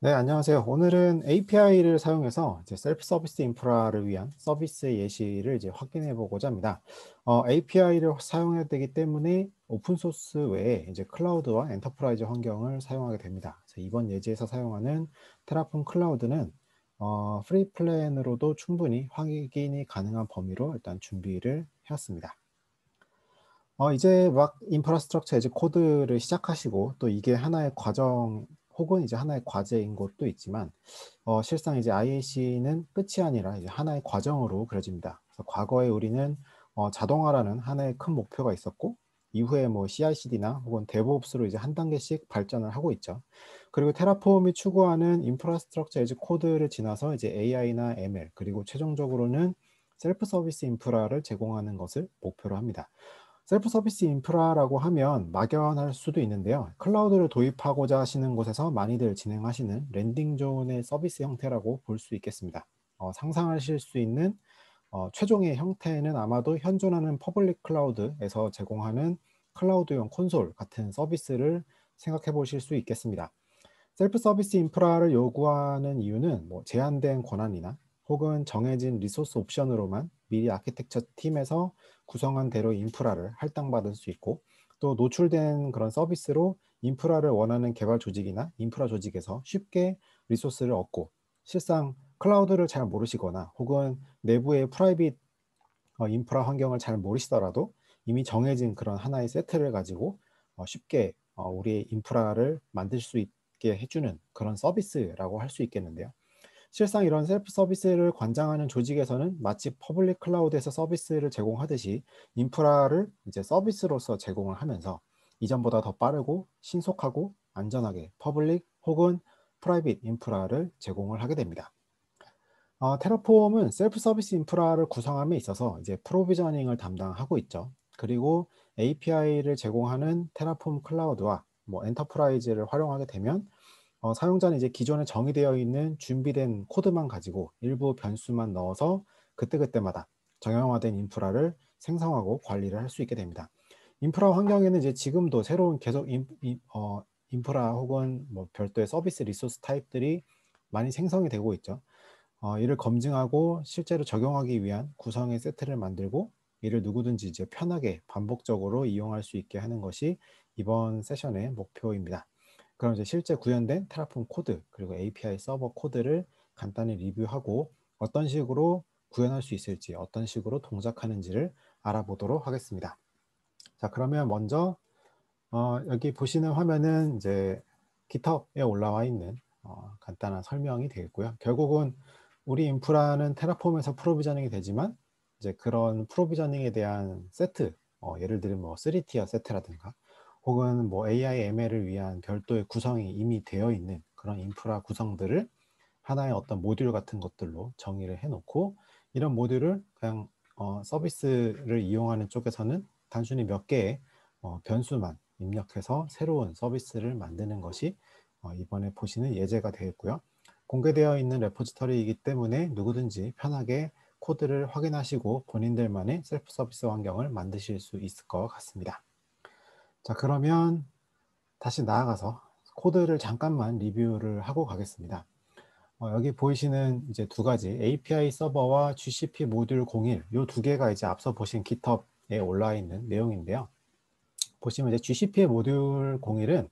네, 안녕하세요. 오늘은 API를 사용해서 이제 셀프 서비스 인프라를 위한 서비스 예시를 이제 확인해 보고자 합니다. API를 사용해야 되기 때문에 오픈 소스 외에 이제 클라우드와 엔터프라이즈 환경을 사용하게 됩니다. 그래서 이번 예제에서 사용하는 테라폼 클라우드는 프리 플랜으로도 충분히 확인이 가능한 범위로 일단 준비를 해왔습니다. 이제 막 인프라스트럭처 에즈 코드를 시작하시고 또 이게 하나의 과정 혹은 이제 하나의 과제인 것도 있지만 실상 이제 IAC는 끝이 아니라 이제 하나의 과정으로 그려집니다. 그래서 과거에 우리는 자동화라는 하나의 큰 목표가 있었고 이후에 뭐 CI/CD나 혹은 DevOps로 이제 한 단계씩 발전을 하고 있죠. 그리고 테라폼이 추구하는 인프라스트럭처 에즈 코드를 지나서 이제 AI나 ML 그리고 최종적으로는 셀프 서비스 인프라를 제공하는 것을 목표로 합니다. 셀프 서비스 인프라라고 하면 막연할 수도 있는데요. 클라우드를 도입하고자 하시는 곳에서 많이들 진행하시는 랜딩 존의 서비스 형태라고 볼 수 있겠습니다. 상상하실 수 있는 최종의 형태는 아마도 현존하는 퍼블릭 클라우드에서 제공하는 클라우드용 콘솔 같은 서비스를 생각해 보실 수 있겠습니다. 셀프 서비스 인프라를 요구하는 이유는 뭐 제한된 권한이나 혹은 정해진 리소스 옵션으로만 미리 아키텍처 팀에서 구성한 대로 인프라를 할당받을 수 있고 또 노출된 그런 서비스로 인프라를 원하는 개발 조직이나 인프라 조직에서 쉽게 리소스를 얻고 실상 클라우드를 잘 모르시거나 혹은 내부의 프라이빗 인프라 환경을 잘 모르시더라도 이미 정해진 그런 하나의 세트를 가지고 쉽게 우리의 인프라를 만들 수 있게 해주는 그런 서비스라고 할 수 있겠는데요. 실상 이런 셀프 서비스를 관장하는 조직에서는 마치 퍼블릭 클라우드에서 서비스를 제공하듯이 인프라를 이제 서비스로서 제공을 하면서 이전보다 더 빠르고 신속하고 안전하게 퍼블릭 혹은 프라이빗 인프라를 제공을 하게 됩니다. 테라폼은 셀프 서비스 인프라를 구성함에 있어서 이제 프로비저닝을 담당하고 있죠. 그리고 API를 제공하는 테라폼 클라우드와 뭐 엔터프라이즈를 활용하게 되면 사용자는 이제 기존에 정의되어 있는 준비된 코드만 가지고 일부 변수만 넣어서 그때그때마다 정형화된 인프라를 생성하고 관리를 할 수 있게 됩니다. 인프라 환경에는 이제 지금도 새로운 계속 인프라 혹은 뭐 별도의 서비스 리소스 타입들이 많이 생성이 되고 있죠. 이를 검증하고 실제로 적용하기 위한 구성의 세트를 만들고 이를 누구든지 이제 편하게 반복적으로 이용할 수 있게 하는 것이 이번 세션의 목표입니다. 그럼 이제 실제 구현된 테라폼 코드 그리고 API 서버 코드를 간단히 리뷰하고 어떤 식으로 구현할 수 있을지 어떤 식으로 동작하는지를 알아보도록 하겠습니다. 자, 그러면 먼저 여기 보시는 화면은 이제 GitHub에 올라와 있는 간단한 설명이 되겠고요. 결국은 우리 인프라는 테라폼에서 프로비저닝이 되지만 이제 그런 프로비저닝에 대한 세트, 예를 들면 뭐 3티어 세트라든가 혹은 뭐 AI, ML을 위한 별도의 구성이 이미 되어 있는 그런 인프라 구성들을 하나의 어떤 모듈 같은 것들로 정의를 해놓고 이런 모듈을 그냥 서비스를 이용하는 쪽에서는 단순히 몇 개의 변수만 입력해서 새로운 서비스를 만드는 것이 이번에 보시는 예제가 되겠고요. 공개되어 있는 레포지터리이기 때문에 누구든지 편하게 코드를 확인하시고 본인들만의 셀프 서비스 환경을 만드실 수 있을 것 같습니다. 자, 그러면 다시 나아가서 코드를 잠깐만 리뷰를 하고 가겠습니다. 여기 보이시는 이제 두 가지 API 서버와 GCP 모듈 01 이 두 개가 이제 앞서 보신 GitHub에 올라 있는 내용인데요. 보시면 이제 GCP의 모듈 01은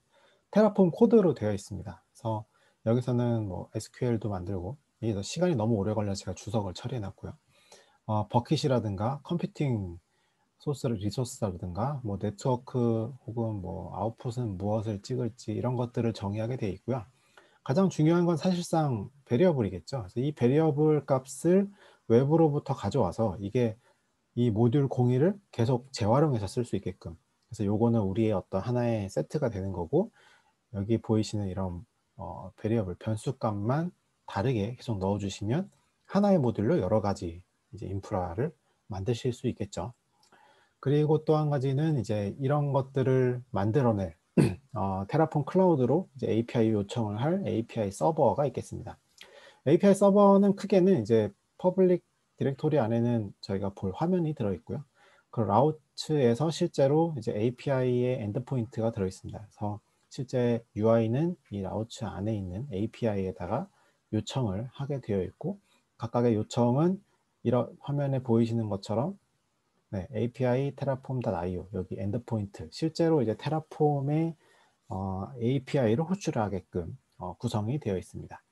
테라폼 코드로 되어 있습니다. 그래서 여기서는 뭐 SQL도 만들고 이게 시간이 너무 오래 걸려 제가 주석을 처리해 놨고요. 버킷이라든가 컴퓨팅 소스를 리소스라든가 뭐 네트워크 혹은 뭐 아웃풋은 무엇을 찍을지 이런 것들을 정의하게 되어 있고요. 가장 중요한 건 사실상 베리어블이겠죠. 그래서 이 베리어블 값을 외부로부터 가져와서 이게 이 모듈 01을 계속 재활용해서 쓸 수 있게끔. 그래서 요거는 우리의 어떤 하나의 세트가 되는 거고 여기 보이시는 이런 베리어블 변수값만 다르게 계속 넣어주시면 하나의 모듈로 여러 가지 이제 인프라를 만드실 수 있겠죠. 그리고 또 한 가지는 이제 이런 것들을 만들어낼 테라폼 클라우드로 이제 API 요청을 할 API 서버가 있겠습니다. API 서버는 크게는 이제 퍼블릭 디렉토리 안에는 저희가 볼 화면이 들어있고요. 그 라우츠에서 실제로 이제 API의 엔드포인트가 들어있습니다. 그래서 실제 UI는 이 라우츠 안에 있는 API에다가 요청을 하게 되어 있고, 각각의 요청은 이런 화면에 보이시는 것처럼 네, API terraform.io 여기 엔드포인트, 실제로 이제 테라폼의 API를 호출하게끔 구성이 되어 있습니다.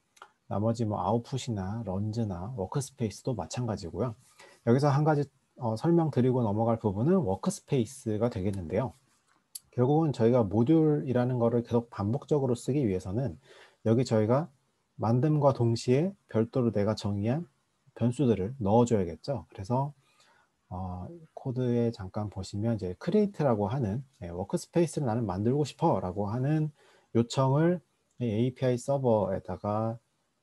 나머지 뭐 아웃풋이나 런즈나 워크스페이스도 마찬가지고요. 여기서 한 가지 설명드리고 넘어갈 부분은 워크스페이스가 되겠는데요. 결국은 저희가 모듈이라는 거를 계속 반복적으로 쓰기 위해서는 여기 저희가 만듦과 동시에 별도로 내가 정의한 변수들을 넣어줘야겠죠. 그래서 코드에 잠깐 보시면 이제 create라고 하는 워크스페이스를 나는 만들고 싶어 라고 하는 요청을 API 서버에다가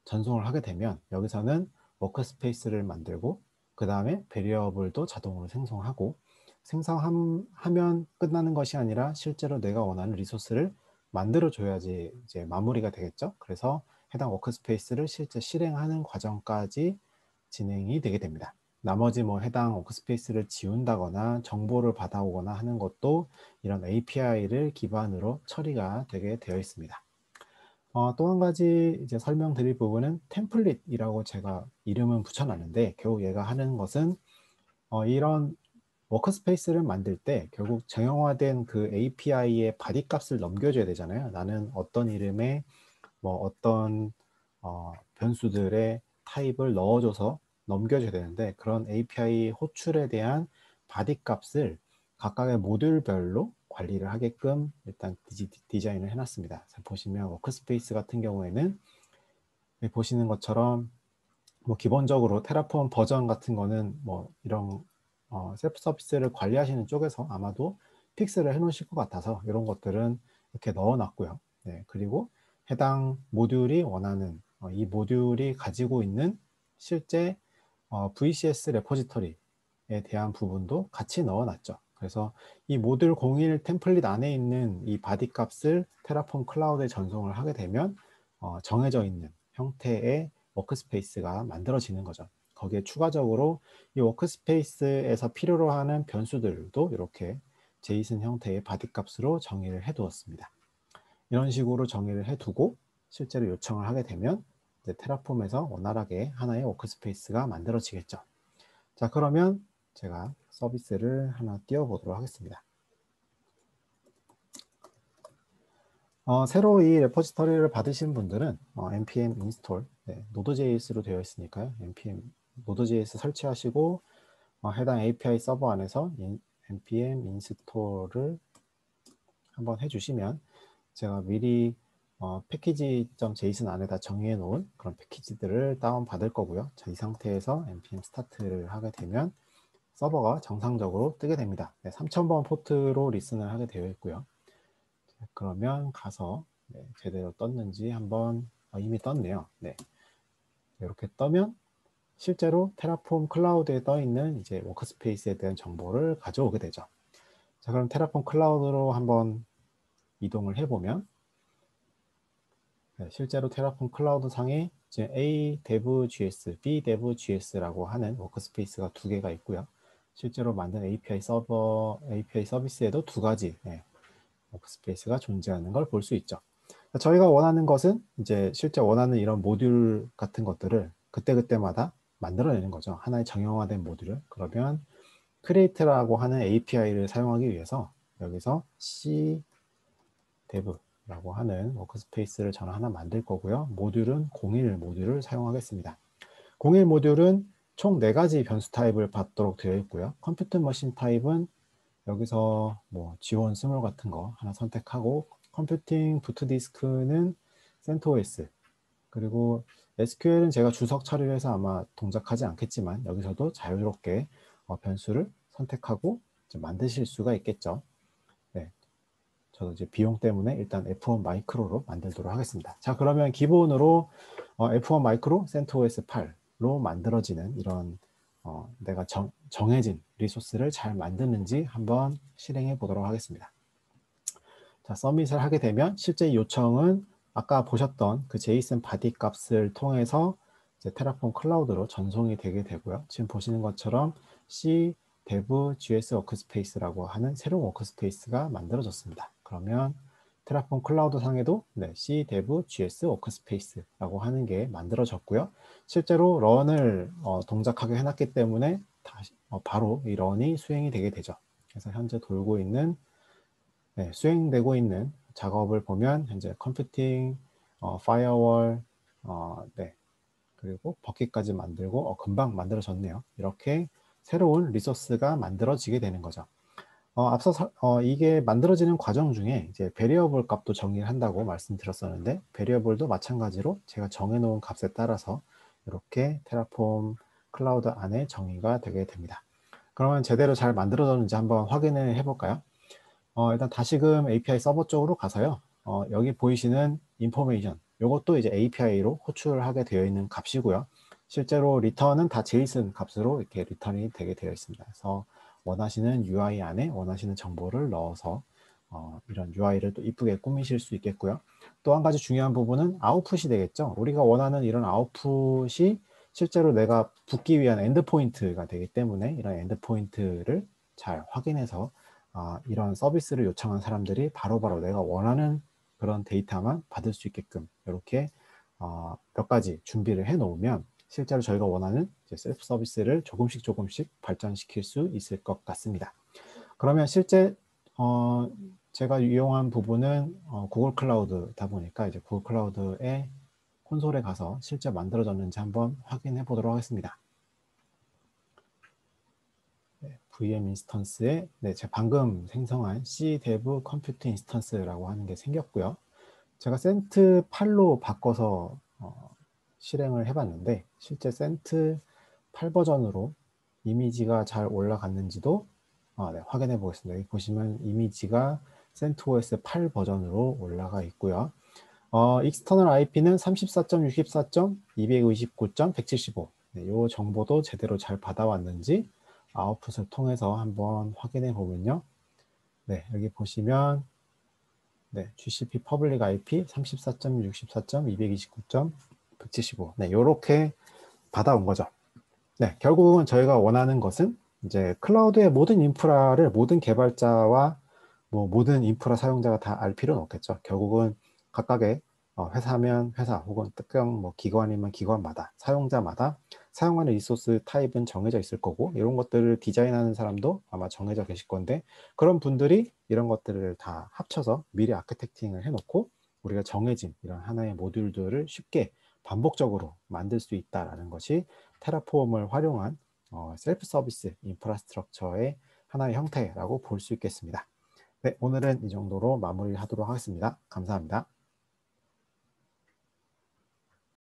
전송을 하게 되면 여기서는 워크스페이스를 만들고 그 다음에 베리어블도 자동으로 생성하고 생성하면 끝나는 것이 아니라 실제로 내가 원하는 리소스를 만들어 줘야지 이제 마무리가 되겠죠. 그래서 해당 워크스페이스를 실제 실행하는 과정까지 진행이 되게 됩니다. 나머지 뭐 해당 워크스페이스를 지운다거나 정보를 받아오거나 하는 것도 이런 API를 기반으로 처리가 되게 되어 있습니다. 또 한 가지 이제 설명드릴 부분은 템플릿이라고 제가 이름은 붙여놨는데 결국 얘가 하는 것은 이런 워크스페이스를 만들 때 결국 정형화된 그 API의 바디 값을 넘겨줘야 되잖아요. 나는 어떤 이름의 뭐 어떤 변수들의 타입을 넣어줘서 넘겨줘야 되는데 그런 API 호출에 대한 바디 값을 각각의 모듈별로 관리를 하게끔 일단 디자인을 해놨습니다. 보시면 워크스페이스 같은 경우에는 보시는 것처럼 뭐 기본적으로 테라폼 버전 같은 거는 뭐 이런 셀프 서비스를 관리하시는 쪽에서 아마도 픽스를 해 놓으실 것 같아서 이런 것들은 이렇게 넣어 놨고요. 네, 그리고 해당 모듈이 원하는 이 모듈이 가지고 있는 실제 VCS 레포지터리에 대한 부분도 같이 넣어 놨죠. 그래서 이 모듈 01 템플릿 안에 있는 이 바디 값을 테라폼 클라우드에 전송을 하게 되면 정해져 있는 형태의 워크스페이스가 만들어지는 거죠. 거기에 추가적으로 이 워크스페이스에서 필요로 하는 변수들도 이렇게 제이슨 형태의 바디 값으로 정의를 해 두었습니다. 이런 식으로 정의를 해 두고 실제로 요청을 하게 되면 이제 테라폼에서 원활하게 하나의 워크스페이스가 만들어지겠죠. 자, 그러면 제가 서비스를 하나 띄워보도록 하겠습니다. 새로 이 레포지터리를 받으신 분들은 npm install node.js로 되어 있으니까요. npm node.js 설치하시고 해당 API 서버 안에서 npm install을 한번 해주시면 제가 미리 패키지.json 안에다 정의해 놓은 그런 패키지들을 다운 받을 거고요. 자, 이 상태에서 npm start를 하게 되면 서버가 정상적으로 뜨게 됩니다. 3000번 포트로 리슨을 하게 되어 있고요. 그러면 가서 제대로 떴는지 한번 이미 떴네요. 네. 이렇게 떠면 실제로 테라폼 클라우드에 떠 있는 이제 워크스페이스에 대한 정보를 가져오게 되죠. 자, 그럼 테라폼 클라우드로 한번 이동을 해보면 실제로 테라폼 클라우드 상에 이제 A dev.js, B dev.js라고 하는 워크스페이스가 두 개가 있고요. 실제로 만든 API 서비스에도 두 가지 워크스페이스가 존재하는 걸 볼 수 있죠. 저희가 원하는 것은 이제 실제 원하는 이런 모듈 같은 것들을 그때그때마다 만들어내는 거죠. 하나의 정형화된 모듈을. 그러면 create라고 하는 API를 사용하기 위해서 여기서 C dev라고 하는 워크스페이스를 저는 하나 만들 거고요. 모듈은 01 모듈을 사용하겠습니다. 01 모듈은 총 4가지 변수 타입을 받도록 되어 있고요. 컴퓨터 머신 타입은 여기서 뭐 지원 스몰 같은 거 하나 선택하고 컴퓨팅 부트 디스크는 CentOS 그리고 SQL은 제가 주석 처리해서 아마 동작하지 않겠지만 여기서도 자유롭게 변수를 선택하고 만드실 수가 있겠죠. 네, 저도 이제 비용 때문에 일단 F1 마이크로로 만들도록 하겠습니다. 자, 그러면 기본으로 F1 마이크로 CentOS 8로 만들어지는 이런 내가 정해진 리소스를 잘 만드는지 한번 실행해 보도록 하겠습니다. 자, 서밋을 하게 되면 실제 요청은 아까 보셨던 그 JSON 바디 값을 통해서 이제 테라폼 클라우드로 전송이 되게 되고요. 지금 보시는 것처럼 C dev.js 워크스페이스라고 하는 새로운 워크스페이스가 만들어졌습니다. 그러면 테라폼 클라우드 상에도 C, Dev, GS, 워크스페이스라고 하는 게 만들어졌고요. 실제로 런을 동작하게 해놨기 때문에 다시 바로 이 런이 수행이 되게 되죠. 그래서 현재 돌고 있는 수행되고 있는 작업을 보면 현재 컴퓨팅, 파이어월, 그리고 버킷까지 만들고 금방 만들어졌네요. 이렇게 새로운 리소스가 만들어지게 되는 거죠. 앞서 이게 만들어지는 과정 중에 이제 베리어블 값도 정의를 한다고 말씀드렸었는데 베리어블도 마찬가지로 제가 정해놓은 값에 따라서 이렇게 테라폼 클라우드 안에 정의가 되게 됩니다. 그러면 제대로 잘 만들어졌는지 한번 확인을 해볼까요? 일단 다시금 API 서버 쪽으로 가서요. 여기 보이시는 인포메이션, 이것도 이제 API로 호출하게 되어 있는 값이고요. 실제로 리턴은 다 JSON 값으로 이렇게 리턴이 되게 되어 있습니다. 그래서 원하시는 UI 안에 원하시는 정보를 넣어서 이런 UI를 또 이쁘게 꾸미실 수 있겠고요. 또 한 가지 중요한 부분은 아웃풋이 되겠죠. 우리가 원하는 이런 아웃풋이 실제로 내가 붙기 위한 엔드포인트가 되기 때문에 이런 엔드포인트를 잘 확인해서 이런 서비스를 요청한 사람들이 바로바로 내가 원하는 그런 데이터만 받을 수 있게끔 이렇게 몇 가지 준비를 해 놓으면 실제로 저희가 원하는 셀프 서비스를 조금씩 발전시킬 수 있을 것 같습니다. 그러면 실제 제가 이용한 부분은 구글 클라우드다 보니까 이제 구글 클라우드의 콘솔에 가서 실제 만들어졌는지 한번 확인해 보도록 하겠습니다. VM 인스턴스에 제가 방금 생성한 C Dev 컴퓨트 인스턴스라고 하는 게 생겼고요. 제가 센트 8로 바꿔서 실행을 해봤는데 실제 센트 8 버전으로 이미지가 잘 올라갔는지도 확인해 보겠습니다. 여기 보시면 이미지가 CentOS 8 버전으로 올라가 있고요. 익스터널 IP는 34.64.259.175. 이 정보도 제대로 잘 받아왔는지 아웃풋을 통해서 한번 확인해 보면요. 여기 보시면 GCP Public IP 34.64.229.175. 이렇게 받아온 거죠. 결국은 저희가 원하는 것은 이제 클라우드의 모든 인프라를 모든 개발자와 모든 인프라 사용자가 다 알 필요는 없겠죠. 결국은 각각의 회사면 회사 혹은 특정 기관이면 기관마다 사용자마다 사용하는 리소스 타입은 정해져 있을 거고 이런 것들을 디자인하는 사람도 아마 정해져 계실 건데 그런 분들이 이런 것들을 다 합쳐서 미리 아키텍팅을 해놓고 우리가 정해진 이런 하나의 모듈들을 쉽게 반복적으로 만들 수 있다는 것이 테라폼을 활용한 셀프 서비스 인프라스트럭처의 하나의 형태라고 볼 수 있겠습니다. 오늘은 이 정도로 마무리하도록 하겠습니다. 감사합니다.